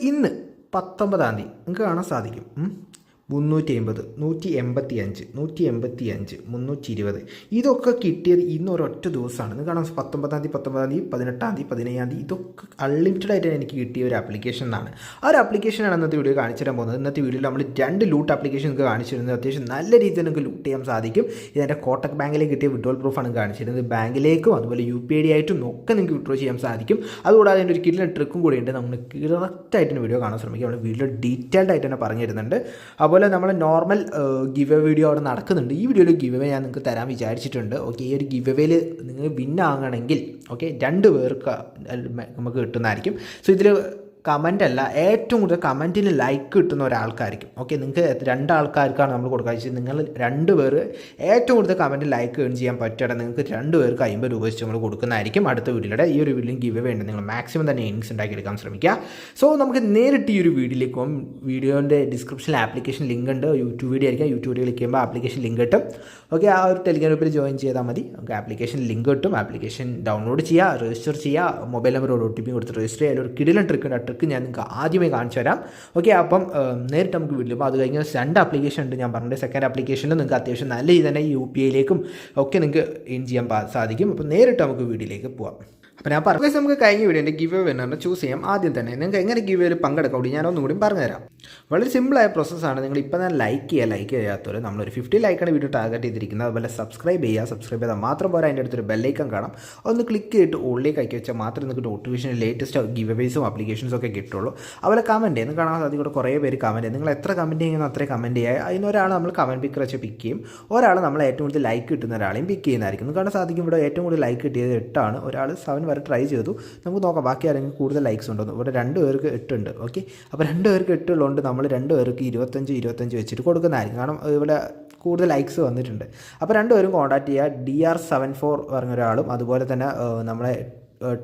ഇന്ന് 19-ാം തീയതി നിങ്ങൾക്ക് കാണാൻ സാധിക്കും 350, 185, 185, 320 ഇതൊക്കെ കിട്ടിയത് ഇന്ന് ഒരൊറ്റ ദിവസമാണ്. നിങ്ങൾക്ക് കാണാം 19-ാം തീയതി, 18-ാം തീയതി, 17-ാം തീയതി ഇതൊക്കെ അൺലിമിറ്റഡ് ആയിട്ട് എനിക്ക് കിട്ടിയ ഒരു ആപ്ലിക്കേഷൻ ആണ്. ആ ഒരു ആപ്ലിക്കേഷനാണ് ഇന്നത്തെ വീഡിയോ കാണിച്ചു തരാൻ പോകുന്നത്. ഇന്നത്തെ വീഡിയോയിൽ നമ്മൾ 2 ലൂട്ട് ആപ്ലിക്കേഷൻ നിങ്ങൾക്ക് കാണിച്ചിരുന്നത് അത്യാവശ്യം നല്ല രീതിയിൽ നിങ്ങൾക്ക് ലൂട്ട് ചെയ്യാൻ സാധിക്കും. ഇതെൻ്റെ കോട്ടക് ബാങ്കിലേക്ക് കിട്ടിയ വിഡ്രോൾ പ്രൂഫാണ് കാണിച്ചിരുന്നത്. ബാങ്കിലേക്കും അതുപോലെ UPI ആയിട്ടും ഒക്കെ നിങ്ങൾക്ക് വിഡ്രോ ചെയ്യാൻ സാധിക്കും. അതുകൂടാതെ അതിൻ്റെ ഒരു കിടിലൻ ട്രിക്കും കൂടിയുണ്ട്. നമ്മൾ കറക്റ്റായിട്ട് വീഡിയോ കാണാൻ ശ്രമിക്കുക. നമ്മൾ വീഡിയോ ഡീറ്റെയിൽഡ് ആയിട്ട് തന്നെ പറഞ്ഞു തരുന്നുണ്ട്. അതുപോലെ നമ്മൾ നോർമൽ ഗിവ് വീഡിയോ അവിടെ നടക്കുന്നുണ്ട്. ഈ വീഡിയോയിൽ ഗിവ് ഞാൻ നിങ്ങൾക്ക് തരാൻ വിചാരിച്ചിട്ടുണ്ട്. ഓക്കെ, ഈ ഒരു ഗിവ് നിങ്ങൾ വിന്നാകണമെങ്കിൽ 2 പേർക്ക് നമുക്ക് കിട്ടുന്നതായിരിക്കും. സോ ഇതിൽ കമൻ്റ് അല്ല, ഏറ്റവും കൂടുതൽ കമൻറ്റിന് ലൈക്ക് കിട്ടുന്ന ഒരാൾക്കായിരിക്കും. ഓക്കെ, നിങ്ങൾക്ക് 2 ആൾക്കാർക്കാണ് നമ്മൾ കൊടുക്കുക. നിങ്ങൾ 2 പേർ ഏറ്റവും കൂടുതൽ കമൻറ്റ് ലൈക്ക് ഏൺ ചെയ്യാൻ പറ്റുകയാണ് നിങ്ങൾക്ക് 2 പേർക്ക് 50 രൂപ വെച്ച് നമ്മൾ കൊടുക്കുന്നതായിരിക്കും. അടുത്ത വീഡിയോയുടെ ഈ ഒരു വീഡിയോ ഗിവ് വേണ്ടി നിങ്ങൾ മാക്സിമം തന്നെ ഏണിങ്സ് ഉണ്ടാക്കിയെടുക്കാൻ ശ്രമിക്കുക. സോ നമുക്ക് നേരിട്ട് ഈ ഒരു വീഡിയോയിലേക്ക് പോകും. വീഡിയോൻ്റെ ഡിസ്ക്രിപ്ഷനിൽ ആപ്ലിക്കേഷൻ ലിങ്ക് ഉണ്ട്. യൂട്യൂബ് വീഡിയോ ആയിരിക്കും. യൂട്യൂബ് വീഡിയോ ക്ലിക്ക് ചെയ്യുമ്പോൾ ആപ്ലിക്കേഷൻ ലിങ്ക് കിട്ടും. ഓക്കെ, ആ ഒരു ടെലിഗ്രാം ഗ്രൂപ്പിൽ ജോയിൻ ചെയ്താൽ മതി. നമുക്ക് ആപ്ലിക്കേഷൻ ലിങ്ക് കിട്ടും. ആപ്ലിക്കേഷൻ ഡൗൺലോഡ് ചെയ്യുക, രജിസ്റ്റർ ചെയ്യുക, മൊബൈൽ നമ്പർ OTP കൊടുത്ത് രജിസ്റ്റർ ചെയ്യുക. ഒരു കിടിലൻ ട്രിക്ക് ഉണ്ട്. ആ ട്രിക്ക് ഞാൻ നിങ്ങൾക്ക് ആദ്യമേ കാണിച്ചു തരാം. ഓക്കെ, അപ്പം നേരിട്ട് നമുക്ക് വീട്ടിൽ പോകും. അത് കഴിഞ്ഞ് 2 ആപ്ലിക്കേഷൻ ഉണ്ട്. ഞാൻ പറഞ്ഞത് സെക്കൻഡ് ആപ്ലിക്കേഷനിൽ നിങ്ങൾക്ക് അത്യാവശ്യം നല്ല രീതിയിൽ തന്നെ UPI ഒക്കെ നിങ്ങൾക്ക് ഏൺ ചെയ്യാൻ സാധിക്കും. അപ്പോൾ നേരിട്ട് നമുക്ക് വീഡിയോയിലേക്ക് പോകാം. അപ്പോൾ ഞാൻ പറഞ്ഞത് നമുക്ക് കഴിഞ്ഞ വീഡിയോൻ്റെ ഗിവ് വിന്നറിനെ ചൂസ് ചെയ്യാം. ആദ്യം തന്നെ നിങ്ങൾക്ക് എങ്ങനെ ഗിവ് പങ്കെടുക്കാം കൂടി ഞാൻ ഒന്നും കൂടി പറഞ്ഞുതരാം. വളരെ സിമ്പിളായ പ്രോസസ്സാണ്. നിങ്ങൾ ഇപ്പോൾ തന്നെ ലൈക്ക് ചെയ്യാത്തവർ നമ്മളൊരു 50 ലൈക്കാണ് വീഡിയോ ടാർഗറ്റ് ചെയ്തിരിക്കുന്നത്. അതുപോലെ സബ്സ്ക്രൈബ് ചെയ്താൽ മാത്രം പോരാ. അതിൻ്റെ അടുത്തൊരു ബെല്ലൈക്കൺ കാണാം. ഒന്ന് ക്ലിക്ക് ചെയ്തിട്ട് ഉള്ളിലേക്ക് അയക്കി വെച്ചാൽ മാത്രമേ നിങ്ങൾക്ക് നോട്ടിഫിക്കേഷൻ ലേറ്റസ്റ്റ് ഗിവേസും ആപ്ലിക്കേഷൻസും ഒക്കെ കിട്ടുള്ളൂ. അതുപോലെ കമൻറ്റ് ചെയ്യുന്നു കാണാൻ സാധിക്കും. കുറേ പേര് കമൻറ്റ് ചെയ്യും. നിങ്ങൾ എത്ര കമൻറ്റ് ചെയ്യുന്നു അത്രയും കമൻറ്റ് ചെയ്യുക. അതിനൊരാൾ നമ്മൾ കമൻറ്റ് പിക്കർ വെച്ച് പിക്ക് ചെയ്യും. ഒരാൾ നമ്മൾ ഏറ്റവും കൂടുതൽ ലൈക്ക് കിട്ടുന്ന ഒരാളെയും പിക്ക് ചെയ്യുന്നതായിരിക്കും. നിങ്ങൾക്ക് കാണാൻ സാധിക്കും ഇവിടെ ഏറ്റവും കൂടുതൽ ലൈക്ക് കിട്ടിയത് 8 ആണ്. ഒരാൾ 7 വരെ ട്രൈ ചെയ്തു. നമുക്ക് നോക്കാം ബാക്കി ആരെങ്കിലും കൂടുതൽ ലൈക്സ് ഉണ്ടോ. ഇവിടെ 2 പേർക്ക് 8 ഉണ്ട്. ഓക്കെ, അപ്പോൾ 2 പേർക്ക് 8 ഉള്ളതുകൊണ്ട് നമ്മൾ 2 പേർക്ക് 25 വെച്ചിട്ട് കൊടുക്കുന്നതായിരിക്കും. കാരണം ഇവിടെ കൂടുതൽ ലൈക്സ് വന്നിട്ടുണ്ട്. അപ്പോൾ 2 പേരും കോൺടാക്ട് ചെയ്യുക. DR74 പറഞ്ഞ ഒരാളും അതുപോലെ തന്നെ നമ്മളെ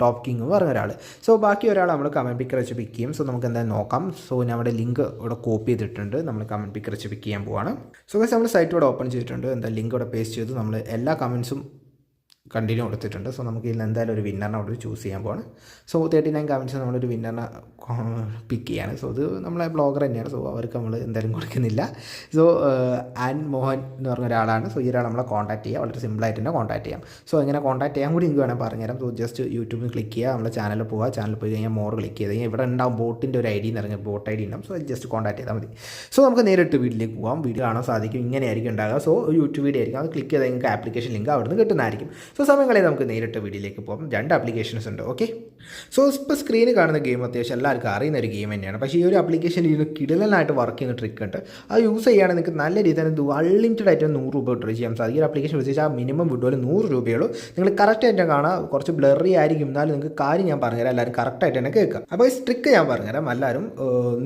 ടോപ്പ് കിങ് പറഞ്ഞ ഒരാൾ. സോ ബാക്കി ഒരാൾ നമ്മൾ കമൻറ്റ് പിക്കർ വെച്ച് പിക്ക് ചെയ്യും. സോ നമുക്ക് എന്തായാലും നോക്കാം. സോ നമ്മുടെ ലിങ്ക് ഇവിടെ കോപ്പി ചെയ്തിട്ടുണ്ട്. നമ്മൾ കമൻറ്റ് പിക്കർ വെച്ച് പിക്ക് ചെയ്യാൻ പോവാണ്. സോ നമ്മൾ സൈറ്റ് ഇവിടെ ഓപ്പൺ ചെയ്തിട്ടുണ്ട്. എന്താ ലിങ്ക് ഇവിടെ പേസ്റ്റ് ചെയ്തു. നമ്മൾ എല്ലാ കമൻസും കണ്ടിന്യൂ കൊടുത്തിട്ടുണ്ട്. സോ നമുക്ക് ഇതിൽ എന്തായാലും ഒരു വിന്നറിനെ അവിടെ ചൂസ് ചെയ്യാൻ പോവാണ്. സോ 39 കമൻറ്റ്സ് നമ്മളൊരു വിന്നറിനെ പിക്ക് ചെയ്യാണ്. സോ ഇത് നമ്മളെ ബ്ലോഗർ തന്നെയാണ്. സോ അവർക്ക് നമ്മൾ എന്തായാലും കൊടുക്കുന്നില്ല. സോ ആൻ മോഹൻ എന്ന് പറഞ്ഞ ഒരാളാണ്. സോ ഈ ഒരാൾ നമ്മളെ കോൺടാക്ട് ചെയ്യുക. വളരെ സിമ്പിളായിട്ട് തന്നെ കോൺടാക്ട് ചെയ്യാം. സോ എങ്ങനെ കോൺടാക്ട് ചെയ്യാൻ കൂടി നിങ്ങൾക്ക് വേണമെങ്കിൽ പറഞ്ഞുതരാം. സോ ജസ്റ്റ് യൂട്യൂബിൽ ക്ലിക്ക് ചെയ്യുക, നമ്മളെ ചാനലിൽ പോവുക. ചാനലിൽ പോയി കഴിഞ്ഞാൽ മോർ ക്ലിക്ക് ചെയ്ത് കഴിഞ്ഞാൽ ഇവിടെ ഉണ്ടാവും ബോട്ടിൻ്റെ ഒരു ID എന്ന് പറഞ്ഞാൽ ബോട്ട് ID ഉണ്ടാവും. സോ ജസ്റ്റ് കോൺടാക്ട് ചെയ്താൽ മതി. സോ നമുക്ക് നേരിട്ട് വീട്ടിലേക്ക് പോകാം. വീഡിയോ കാണാൻ സാധിക്കും. ഇങ്ങനെയായിരിക്കും ഉണ്ടാകുക. സോ യൂട്യൂബ് വീഡിയോ ആയിരിക്കും. അത് ക്ലിക്ക് ചെയ്താൽ നിങ്ങൾക്ക് ആപ്ലിക്കേഷൻ ലിങ്ക് അവിടെ നിന്ന് കിട്ടുന്നതായിരിക്കും. സോ സമയങ്ങളെ നമുക്ക് നേരിട്ട് വീഡിയോയിലേക്ക് പോകാം. 2 ആപ്ലിക്കേഷൻസ് ഉണ്ട്. ഓക്കെ, സോ ഇപ്പോൾ സ്ക്രീനിൽ കാണുന്ന ഗെയിം അത്യാവശ്യം എല്ലാവർക്കും അറിയുന്ന ഒരു ഗെയിം തന്നെയാണ്. പക്ഷേ ഈ ഒരു ആപ്ലിക്കേഷൻ ഇതിന് കിടലനായിട്ട് വർക്ക് ചെയ്യുന്ന ട്രിക്ക് ഉണ്ട്. അത് യൂസ് ചെയ്യുകയാണെങ്കിൽ നിങ്ങൾക്ക് നല്ല രീതിയിൽ തന്നെ അൺലിമിറ്റഡ് ആയിട്ട് 100 രൂപ വിഡ്രോ ചെയ്യാൻ സാധിക്കും. ഈ ആപ്ലിക്കേഷൻ യൂസ് ചെയ്താൽ മിനിമം വിഡ്രോയിൽ 100 രൂപയുള്ളൂ. നിങ്ങൾ കറക്റ്റായിട്ട് കാണാം. കുറച്ച് ബ്ലറി ആയിരിക്കും, എന്നാലും നിങ്ങൾക്ക് കാര്യം ഞാൻ പറഞ്ഞുതരാം. എല്ലാവരും കറക്റ്റായിട്ട് തന്നെ കേൾക്കാം. അപ്പോൾ ഈ ട്രിക്ക് ഞാൻ പറഞ്ഞുതരാം. എല്ലാവരും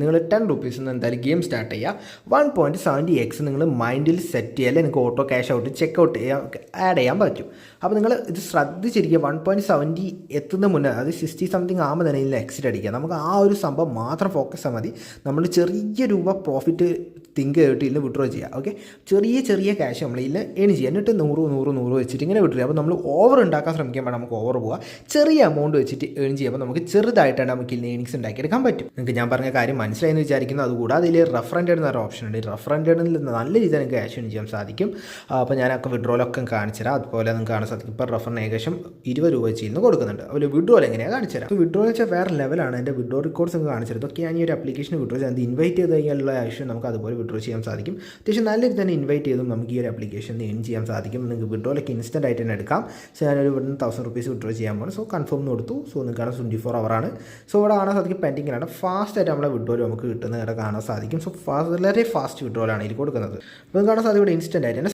നിങ്ങൾ 10 രൂപീസിൽ നിന്ന് എന്തായാലും ഗെയിം സ്റ്റാർട്ട് ചെയ്യുക. 1.70x നിങ്ങൾ മൈൻഡിൽ സെറ്റ് ചെയ്യാൻ നിങ്ങൾക്ക് auto cash out check out add ചെയ്യാൻ പറ്റും. അപ്പോൾ നിങ്ങൾ ഇത് ശ്രദ്ധിച്ചിരിക്കുക. 1.70 എത്തുന്ന മുന്നേ അത് 60 സംതിങ് ആകുമ്പോൾ തന്നെ ഇതിൽ എക്സിറ്റ് അടിക്കുക. നമുക്ക് ആ ഒരു സംഭവം മാത്രം ഫോക്കസ് മതി. നമ്മൾ ചെറിയ രൂപ പ്രോഫിറ്റ് തിങ്ക് ചെയ്തിട്ട് ഇതിൽ വിഡ്രോ ചെയ്യുക. ഓക്കെ, ചെറിയ ക്യാഷ് നമ്മൾ ഇതിൽ ഏൺ ചെയ്യുക. എന്നിട്ട് 100 വെച്ചിട്ട് ഇങ്ങനെ വിഡ്രോ ചെയ്യുക. അപ്പോൾ നമ്മൾ ഓവർ ഉണ്ടാക്കാൻ ശ്രമിക്കുമ്പോൾ നമുക്ക് ഓവർ പോവുക. ചെറിയ എമൗണ്ട് വെച്ചിട്ട് ഏൺ ചെയ്യുമ്പോൾ നമുക്ക് ചെറുതായിട്ടാണ് നമുക്ക് ഇതിൽ ഏണിങ്സ് ഉണ്ടാക്കിയെടുക്കാൻ പറ്റും. നിങ്ങൾക്ക് ഞാൻ പറഞ്ഞ കാര്യം മനസ്സിലായെന്ന് വിചാരിക്കുന്നു. അതുകൂടാതെ ഇതിൽ റഫറൻഡ് എന്നൊരു ഓപ്ഷൻ ഉണ്ട്. റഫറൻഡിൽ നല്ല രീതിയിൽ നിങ്ങൾക്ക് ക്യാഷ് ഏൺ ചെയ്യാൻ സാധിക്കും. അപ്പോൾ ഞാനൊക്കെ വിഡ്രോലൊക്കെ കാണിച്ചു തരാം. അതുപോലെ നിങ്ങൾക്ക് കാണാൻ സാധിക്കും. ഇപ്പോൾ റഫറിന് ഏകദേശം 20 രൂപ വെച്ച് ഇന്ന് കൊടുക്കുന്നുണ്ട്. അതുപോലെ വിഡ്രോൽ എങ്ങനെയാണ് കാണിച്ചു തരാം. വിഡ്രോൽ വെച്ചാൽ വേറെ ലെവലാണ്. എൻ്റെ വിഡ്രോ റെക്കോർഡ്സ് നിങ്ങൾക്ക് കാണിച്ചു തരാം. ഇതൊക്കെ ഞാൻ ഈ ഒരു ആപ്ലിക്കേഷൻ വിഡ്രോ ചെയ്യാൻ ഇൻവൈറ്റ് ചെയ്ത് കഴിഞ്ഞാലുള്ള ആവശ്യം നമുക്ക് അതുപോലെ വിഡ്രോ ചെയ്യാൻ സാധിക്കും. അത്യാവശ്യം നല്ല രീതിയിൽ തന്നെ ഇൻവൈറ്റ് ചെയ്തും നമുക്ക് ഈ ഒരു ആപ്ലിക്കേഷൻ ഏൺ ചെയ്യാൻ സാധിക്കും. നിങ്ങൾക്ക് വിഡ്രോലൊക്കെ ഇൻസ്റ്റൻ്റ് ആയിട്ട് തന്നെ എടുക്കാം. സോ ഞാനൊരു ഇവിടുന്ന് 1000 രൂപീസ് വിഡ്രോ ചെയ്യാൻ പോകും. സോ കൺഫേം എന്ന് കൊടുത്തു. സോ നിങ്ങൾക്ക് 24 hour. സോ ഇവിടെ കാണാൻ സാധിക്കും പെൻഡിങ്ങിലാണ്. ഫാസ്റ്റായിട്ട് നമ്മളെ വിഡ്രോൽ നമുക്ക് കിട്ടുന്നത് ഇവിടെ കാണാൻ സാധിക്കും. സോ വളരെ ഫാസ്റ്റ് വിഡ്രോലാണ് ഇതിൽ കൊടുക്കുന്നത്. അപ്പോൾ കാണാൻ സാധിക്കും ഇവിടെ ഇൻസ്റ്റൻ്റ് ആയിട്ട് തന്നെ